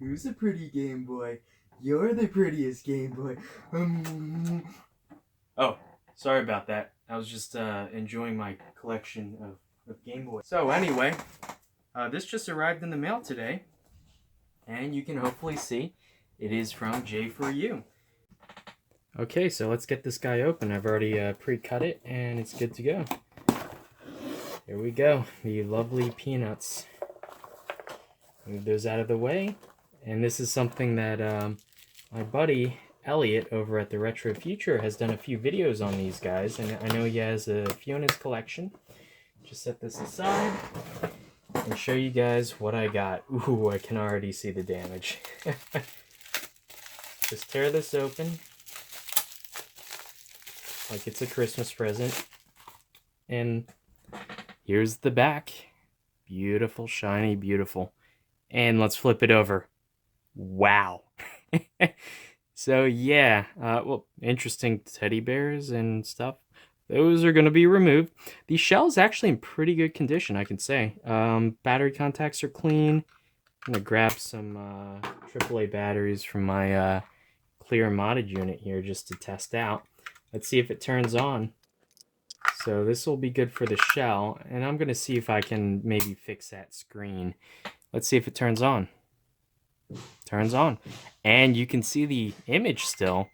Who's a pretty Game Boy? You're the prettiest Game Boy. Oh, sorry about that. I was just enjoying my collection of Game Boy. So anyway, this just arrived in the mail today, and you can hopefully see it is from J4U. Okay, so let's get this guy open. I've already pre-cut it, and it's good to go. Here we go, the lovely peanuts. Move those out of the way. And this is something that my buddy Elliot over at the Retro Future has done a few videos on these guys, and I know he has a few in his collection. Just set this aside and show you guys what I got. Ooh, I can already see the damage. Just tear this open like it's a Christmas present. And here's the back. Beautiful, shiny, beautiful. And let's flip it over. Wow. So yeah, well, interesting teddy bears and stuff. Those are going to be removed. The shell's actually in pretty good condition, I can say. Battery contacts are clean. I'm going to grab some AAA batteries from my clear modded unit here just to test out. Let's see if it turns on. So this will be good for the shell, and I'm going to see if I can maybe fix that screen. Let's see if it turns on. Turns on. And you can see the image still.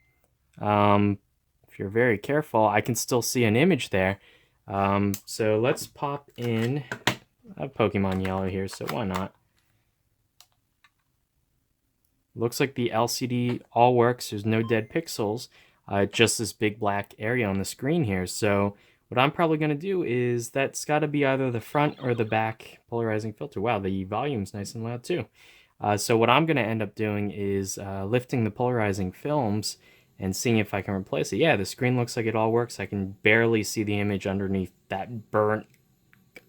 If you're very careful, I can still see an image there. So let's pop in a Pokemon Yellow here, so why not? Looks like the LCD all works. There's no dead pixels. Just this big black area on the screen here. So what I'm probably going to do is that's got to be either the front or the back polarizing filter. Wow, the volume's nice and loud too. So what I'm going to end up doing is lifting the polarizing films and seeing if I can replace it. Yeah, the screen looks like it all works. I can barely see the image underneath that burnt.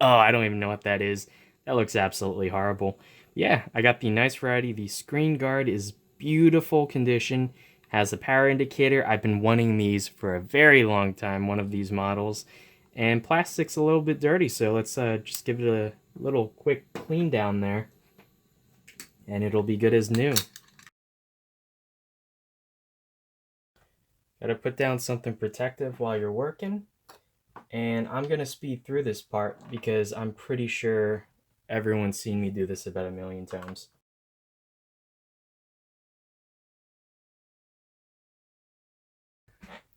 Oh, I don't even know what that is. That looks absolutely horrible. Yeah, I got the nice variety. The screen guard is beautiful condition. Has a power indicator. I've been wanting these for a very long time, one of these models. And plastic's a little bit dirty, so let's just give it a little quick clean down there. And it'll be good as new. Gotta put down something protective while you're working. And I'm gonna speed through this part because I'm pretty sure everyone's seen me do this about a million times.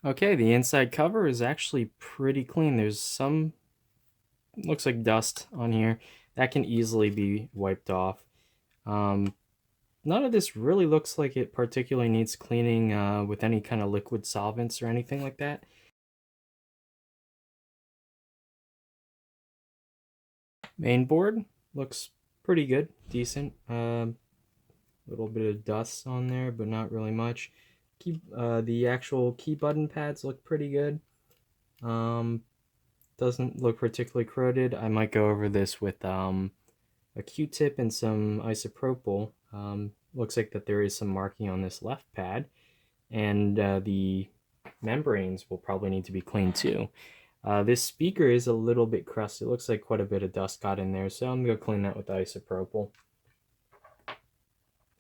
Okay, the inside cover is actually pretty clean. There's some, looks like dust on here. That can easily be wiped off. None of this really looks like it particularly needs cleaning with any kind of liquid solvents or anything like that. Main board looks pretty good, decent. Little bit of dust on there, but not really much. The actual key button pads look pretty good. Doesn't look particularly corroded. I might go over this with a Q-tip and some isopropyl. Looks like that there is some marking on this left pad, and the membranes will probably need to be cleaned too. This speaker is a little bit crusty. It looks like quite a bit of dust got in there, so I'm going to clean that with isopropyl.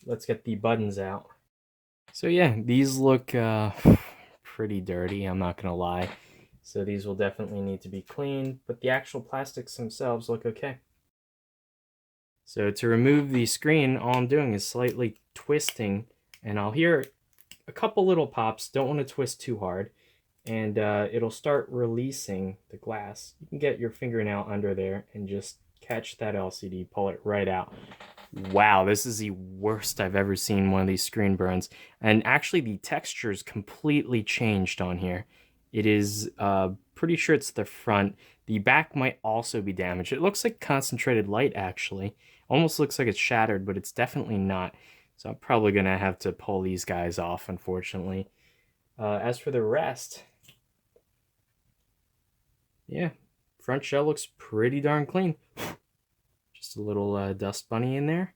Let's get the buttons out. So yeah, these look pretty dirty, I'm not going to lie. So these will definitely need to be cleaned, but the actual plastics themselves look okay. So to remove the screen, all I'm doing is slightly twisting, and I'll hear a couple little pops. Don't want to twist too hard, and it'll start releasing the glass. You can get your fingernail under there and just catch that LCD, pull it right out. Wow, this is the worst I've ever seen one of these screen burns. And actually the texture's completely changed on here. It is pretty sure it's the front. The back might also be damaged. It looks like concentrated light, actually. Almost looks like it's shattered, but it's definitely not. So I'm probably going to have to pull these guys off, unfortunately. As for the rest, yeah, front shell looks pretty darn clean. Just a little dust bunny in there.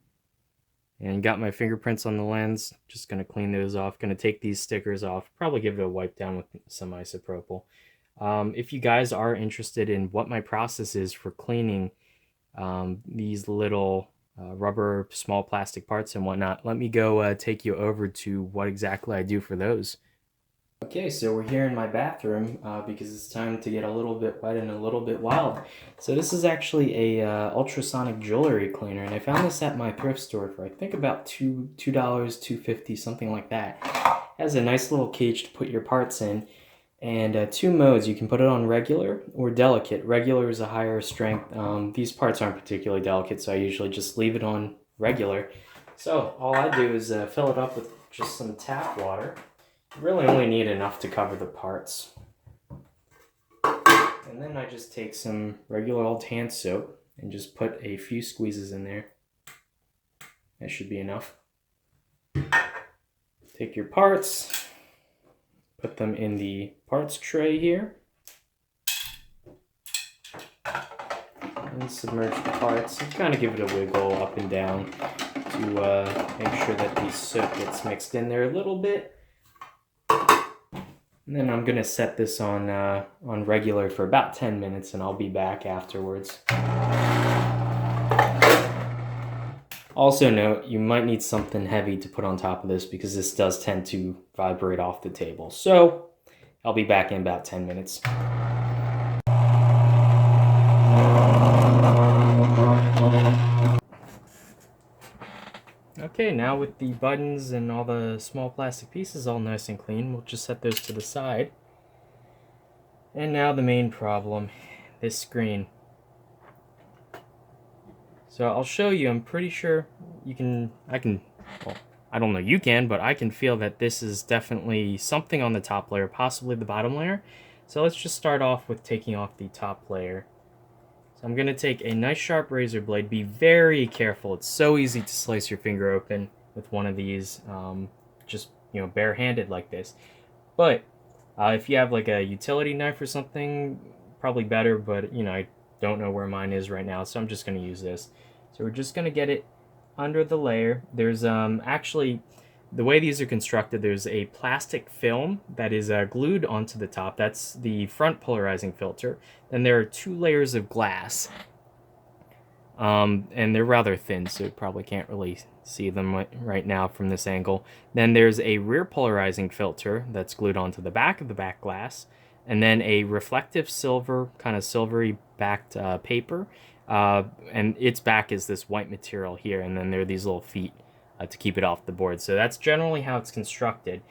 And got my fingerprints on the lens. Just going to clean those off. Going to take these stickers off. Probably give it a wipe down with some isopropyl. If you guys are interested in what my process is for cleaning these little rubber, small plastic parts and whatnot. Let me go take you over to what exactly I do for those. Okay, so we're here in my bathroom because it's time to get a little bit wet and a little bit wild. So this is actually a ultrasonic jewelry cleaner, and I found this at my thrift store for I think about $2, $2.50, something like that. It has a nice little cage to put your parts in, and two modes. You can put it on regular or delicate. Regular is a higher strength. These parts aren't particularly delicate, so I usually just leave it on regular. So all I do is fill it up with just some tap water. You really only need enough to cover the parts. And then I just take some regular old hand soap and just put a few squeezes in there. That should be enough. Take your parts, put them in the parts tray here, and submerge the parts and kind of give it a wiggle up and down to make sure that the soap gets mixed in there a little bit. And then I'm gonna set this on regular for about 10 minutes, and I'll be back afterwards. Also note, you might need something heavy to put on top of this because this does tend to vibrate off the table. So I'll be back in about 10 minutes. Okay, now with the buttons and all the small plastic pieces all nice and clean, we'll just set those to the side. And now the main problem, this screen. So I'll show you, I'm pretty sure well, I don't know you can, but I can feel that this is definitely something on the top layer, possibly the bottom layer. So let's just start off with taking off the top layer. So I'm going to take a nice sharp razor blade. Be very careful. It's so easy to slice your finger open with one of these, just, you know, barehanded like this. But if you have like a utility knife or something, probably better, but you know, I don't know where mine is right now, so I'm just going to use this. So we're just going to get it under the layer. There's actually, the way these are constructed, there's a plastic film that is glued onto the top. That's the front polarizing filter. Then there are 2 layers of glass. And they're rather thin, so you probably can't really see them right now from this angle. Then there's a rear polarizing filter that's glued onto the back of the back glass. And then a reflective silver, kind of silvery backed paper. And its back is this white material here, and then there are these little feet to keep it off the board. So that's generally how it's constructed.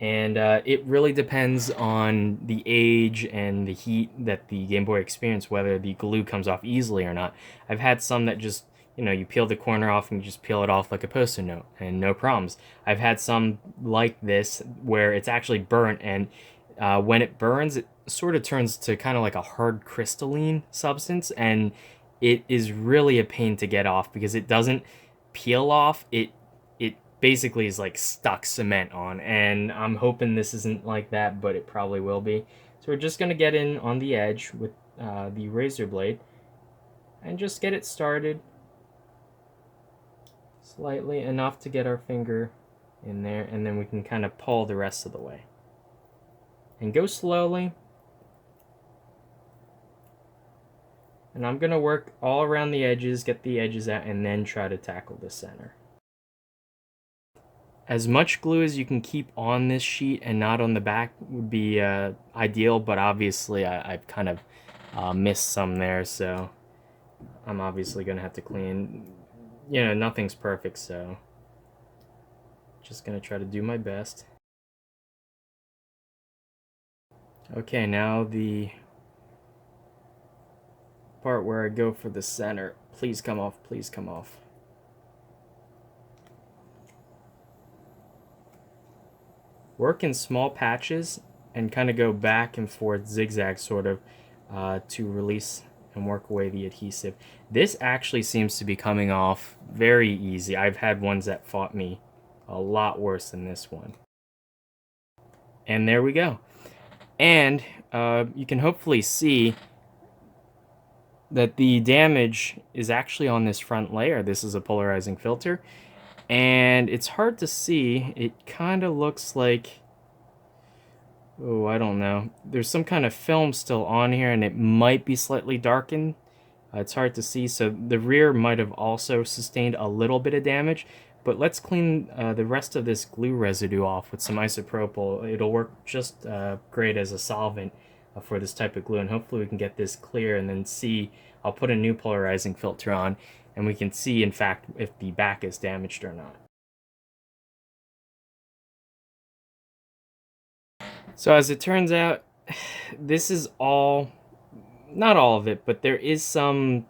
And it really depends on the age and the heat that the Game Boy experienced, whether the glue comes off easily or not. I've had some that just, you know, you peel the corner off and you just peel it off like a Post-it note and no problems. I've had some like this where it's actually burnt, and when it burns, it sort of turns to kind of like a hard crystalline substance, and it is really a pain to get off because it doesn't peel off. It basically is like stuck cement on, and I'm hoping this isn't like that, but it probably will be. So we're just gonna get in on the edge with the razor blade and just get it started slightly enough to get our finger in there, and then we can kind of pull the rest of the way. And go slowly. And I'm gonna work all around the edges, get the edges out, and then try to tackle the center. As much glue as you can keep on this sheet and not on the back would be ideal, but obviously I've kind of missed some there, so I'm obviously going to have to clean. You know, nothing's perfect, so just going to try to do my best. Okay, now the part where I go for the center. Please come off, please come off. Work in small patches and kind of go back and forth, zigzag sort of, to release and work away the adhesive. This actually seems to be coming off very easy. I've had ones that fought me a lot worse than this one. And there we go. And you can hopefully see that the damage is actually on this front layer. This is a polarizing filter. And it's hard to see. It kind of looks like, oh, I don't know. There's some kind of film still on here, and it might be slightly darkened. It's hard to see, so the rear might have also sustained a little bit of damage. But let's clean the rest of this glue residue off with some isopropyl. It'll work just great as a solvent for this type of glue, and hopefully we can get this clear and then see. I'll put a new polarizing filter on, and we can see, in fact, if the back is damaged or not. So as it turns out, this is all, not all of it, but there is some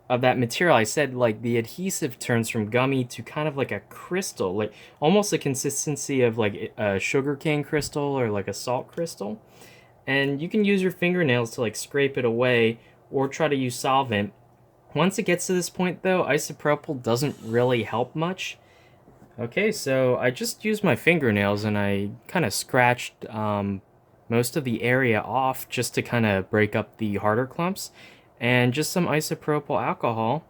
of that material. I said, like, the adhesive turns from gummy to kind of like a crystal, like almost the consistency of like a sugarcane crystal or like a salt crystal. And you can use your fingernails to like scrape it away or try to use solvent. Once it gets to this point though, isopropyl doesn't really help much. Okay, so I just used my fingernails and I kind of scratched most of the area off just to kind of break up the harder clumps, and just some isopropyl alcohol,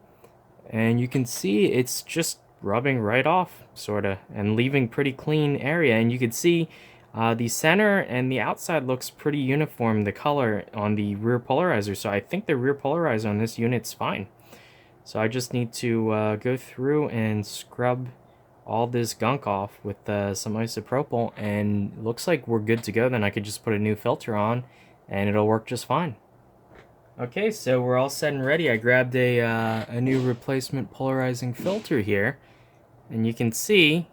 and you can see it's just rubbing right off, sort of, and leaving pretty clean area. And you can see the center and the outside looks pretty uniform, the color on the rear polarizer, so I think the rear polarizer on this unit's fine. So I just need to go through and scrub all this gunk off with some isopropyl, and looks like we're good to go. Then I could just put a new filter on and it'll work just fine. Okay, so we're all set and ready. I grabbed a new replacement polarizing filter here, and you can see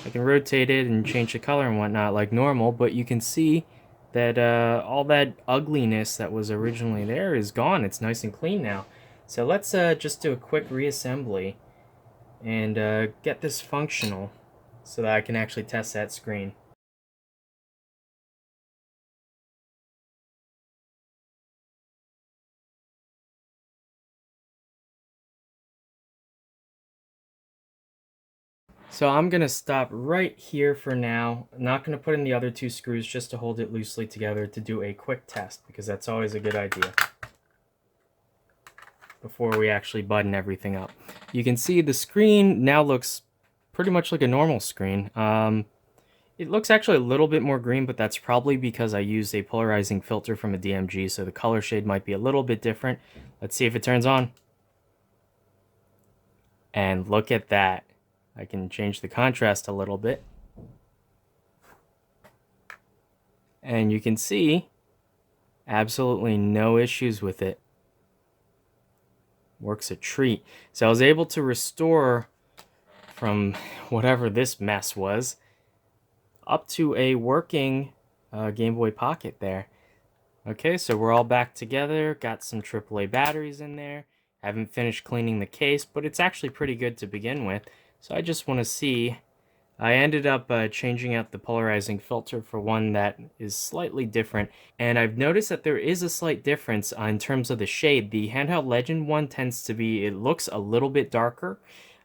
I can rotate it and change the color and whatnot like normal, but you can see that all that ugliness that was originally there is gone. It's nice and clean now. So let's just do a quick reassembly and get this functional so that I can actually test that screen. So I'm going to stop right here for now. I'm not going to put in the other two screws, just to hold it loosely together to do a quick test, because that's always a good idea before we actually button everything up. You can see the screen now looks pretty much like a normal screen. It looks actually a little bit more green, but that's probably because I used a polarizing filter from a DMG, so the color shade might be a little bit different. Let's see if it turns on. And look at that. I can change the contrast a little bit. And you can see absolutely no issues with it. Works a treat. So I was able to restore from whatever this mess was up to a working Game Boy Pocket there. Okay, so we're all back together. Got some AAA batteries in there. Haven't finished cleaning the case, but it's actually pretty good to begin with. So I just want to see. I ended up changing out the polarizing filter for one that is slightly different, and I've noticed that there is a slight difference in terms of the shade. The Handheld Legend one tends to be, it looks a little bit darker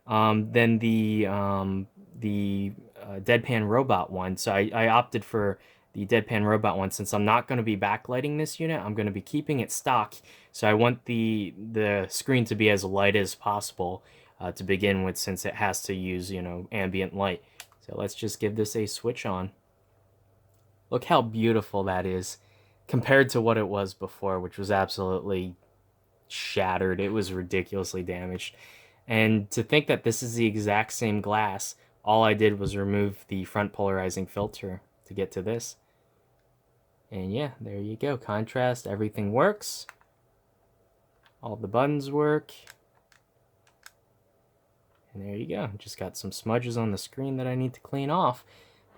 than the Deadpan Robot one, so I opted for the Deadpan Robot one. Since I'm not going to be backlighting this unit, I'm going to be keeping it stock, so I want the screen to be as light as possible to begin with, since it has to use, you know, ambient light. So let's just give this a switch on. Look how beautiful that is compared to what it was before, which was absolutely shattered. It was ridiculously damaged. And to think that this is the exact same glass, all I did was remove the front polarizing filter to get to this. And yeah, there you go. Contrast, everything works. All the buttons work. And there you go. Just got some smudges on the screen that I need to clean off.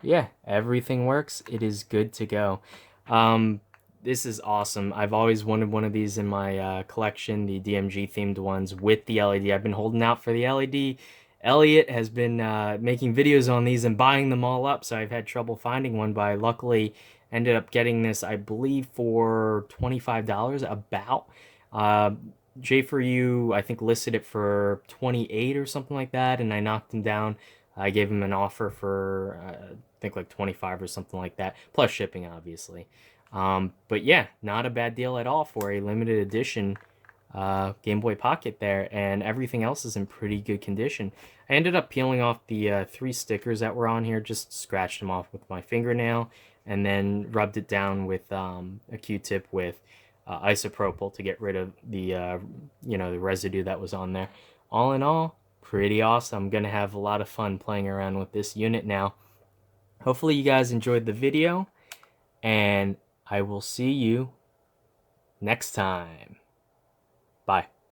Yeah, everything works. It is good to go. This is awesome. I've always wanted one of these in my collection, the DMG themed ones with the LED. I've been holding out for the LED. Elliot has been making videos on these and buying them all up, so I've had trouble finding one, but I luckily ended up getting this, I believe, for $25 about. J4U, I think, listed it for 28 or something like that, and I knocked him down. I gave him an offer for, I think, like 25 or something like that, plus shipping, obviously. But yeah, not a bad deal at all for a limited edition Game Boy Pocket there, and everything else is in pretty good condition. I ended up peeling off the 3 stickers that were on here, just scratched them off with my fingernail, and then rubbed it down with a Q-tip with isopropyl to get rid of the the residue that was on there. All in all, pretty awesome. I'm gonna have a lot of fun playing around with this unit now. Hopefully you guys enjoyed the video, and I will see you next time. Bye.